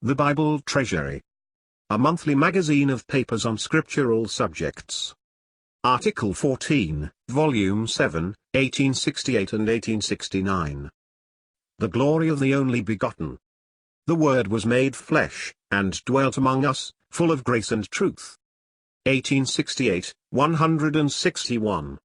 The Bible Treasury. A monthly magazine of papers on scriptural subjects. Article 14, Volume 7, 1868 and 1869. The glory of the only begotten. The Word was made flesh, and dwelt among us, full of grace and truth. 1868, 161.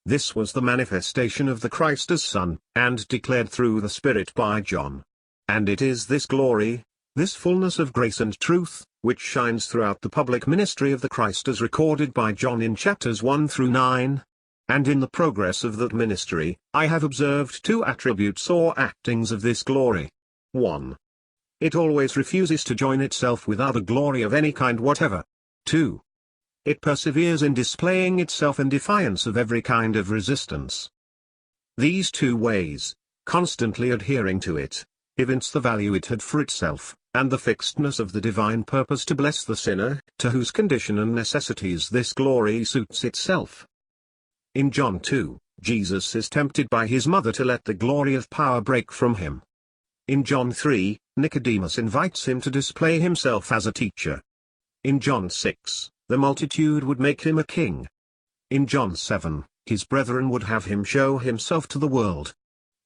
This was the manifestation of the Christ as Son, and declared through the Spirit by John. And it is this glory, this fullness of grace and truth, which shines throughout the public ministry of the Christ as recorded by John in chapters 1 through 9. And in the progress of that ministry, I have observed two attributes or actings of this glory. 1. It always refuses to join itself with other glory of any kind whatever. 2. It perseveres in displaying itself in defiance of every kind of resistance. These two ways, constantly adhering to it, evince the value it had for itself, and the fixedness of the divine purpose to bless the sinner, to whose condition and necessities this glory suits itself. In John 2, Jesus is tempted by his mother to let the glory of power break from him. In John 3, Nicodemus invites him to display himself as a teacher. In John 6, the multitude would make him a king. In John 7, his brethren would have him show himself to the world.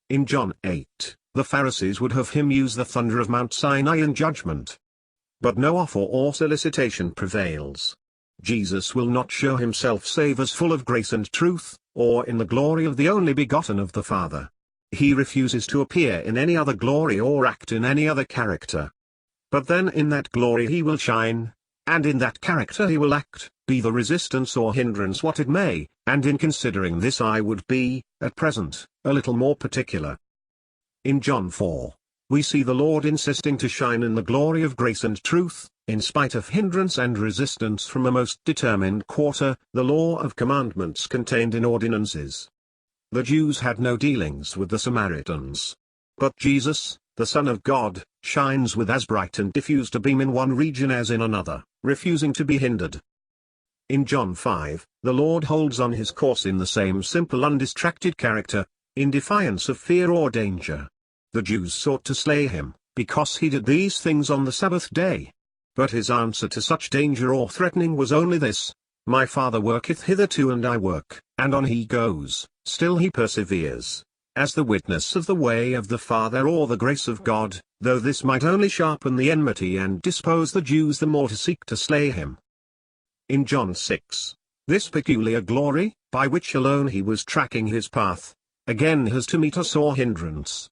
In John 8, the Pharisees would have him use the thunder of Mount Sinai in judgment. But no offer or solicitation prevails. Jesus will not show himself save as full of grace and truth, or in the glory of the only begotten of the Father. He refuses to appear in any other glory or act in any other character. But then in that glory he will shine, and in that character he will act, be the resistance or hindrance what it may, and in considering this I would be, at present, a little more particular. In John 4, we see the Lord insisting to shine in the glory of grace and truth, in spite of hindrance and resistance from a most determined quarter, the law of commandments contained in ordinances. The Jews had no dealings with the Samaritans. But Jesus, the Son of God, shines with as bright and diffused a beam in one region as in another, refusing to be hindered. In John 5, the Lord holds on his course in the same simple undistracted character, in defiance of fear or danger. The Jews sought to slay him, because he did these things on the Sabbath day. But his answer to such danger or threatening was only this: My Father worketh hitherto and I work, and on he goes, still he perseveres, as the witness of the way of the Father or the grace of God, though this might only sharpen the enmity and dispose the Jews the more to seek to slay him. In John 6, this peculiar glory, by which alone he was tracking his path, again has to meet us or hindrance.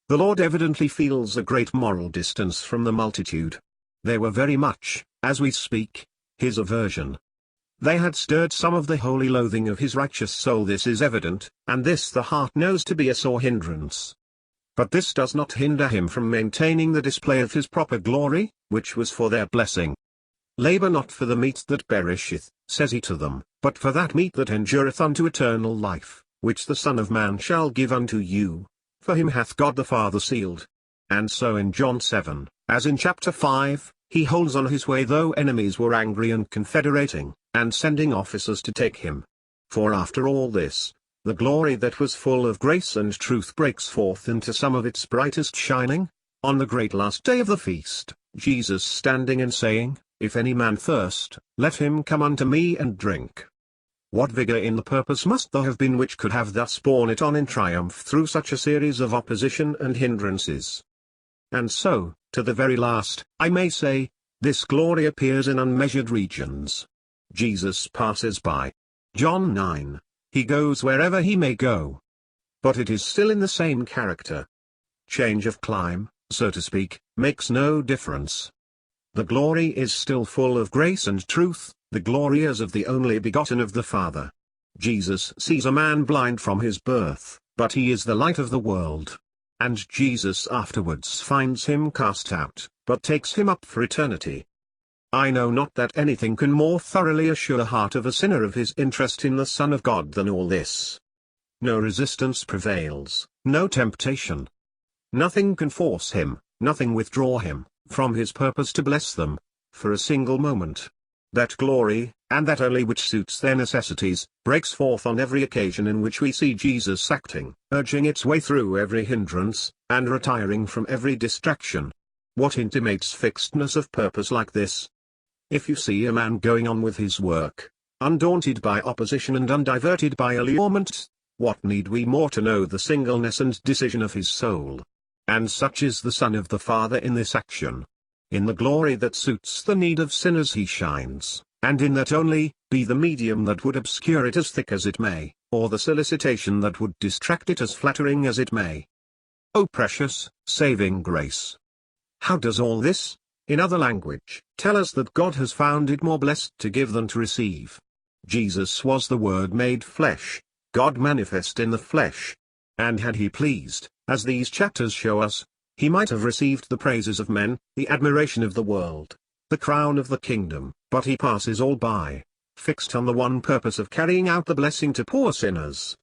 The Lord evidently feels a great moral distance from the multitude. They were very much, as we speak, his aversion. They had stirred some of the holy loathing of his righteous soul. This is evident, and this the heart knows to be a sore hindrance. But this does not hinder him from maintaining the display of his proper glory, which was for their blessing. Labor not for the meat that perisheth, says he to them, but for that meat that endureth unto eternal life, which the Son of Man shall give unto you, for him hath God the Father sealed. And so in John 7, as in chapter 5, he holds on his way though enemies were angry and confederating, and sending officers to take him. For after all this, the glory that was full of grace and truth breaks forth into some of its brightest shining, on the great last day of the feast, Jesus standing and saying, If any man thirst, let him come unto me and drink. What vigor in the purpose must there have been which could have thus borne it on in triumph through such a series of opposition and hindrances. And so, to the very last, I may say, this glory appears in unmeasured regions. Jesus passes by. John 9, he goes wherever he may go. But it is still in the same character. Change of clime, so to speak, makes no difference. The glory is still full of grace and truth, the glory as of the only begotten of the Father. Jesus sees a man blind from his birth, but he is the light of the world. And Jesus afterwards finds him cast out, but takes him up for eternity. I know not that anything can more thoroughly assure the heart of a sinner of his interest in the Son of God than all this. No resistance prevails, no temptation. Nothing can force him, nothing withdraw him, from his purpose to bless them, for a single moment. That glory, and that only which suits their necessities, breaks forth on every occasion in which we see Jesus acting, urging its way through every hindrance, and retiring from every distraction. What intimates fixedness of purpose like this? If you see a man going on with his work, undaunted by opposition and undiverted by allurement, what need we more to know the singleness and decision of his soul? And such is the Son of the Father in this action. In the glory that suits the need of sinners he shines, and in that only, be the medium that would obscure it as thick as it may, or the solicitation that would distract it as flattering as it may. O precious, saving grace! How does all this, in other language, tell us that God has found it more blessed to give than to receive? Jesus was the Word made flesh, God manifest in the flesh. And had he pleased, as these chapters show us, he might have received the praises of men, the admiration of the world, the crown of the kingdom, but he passes all by, fixed on the one purpose of carrying out the blessing to poor sinners.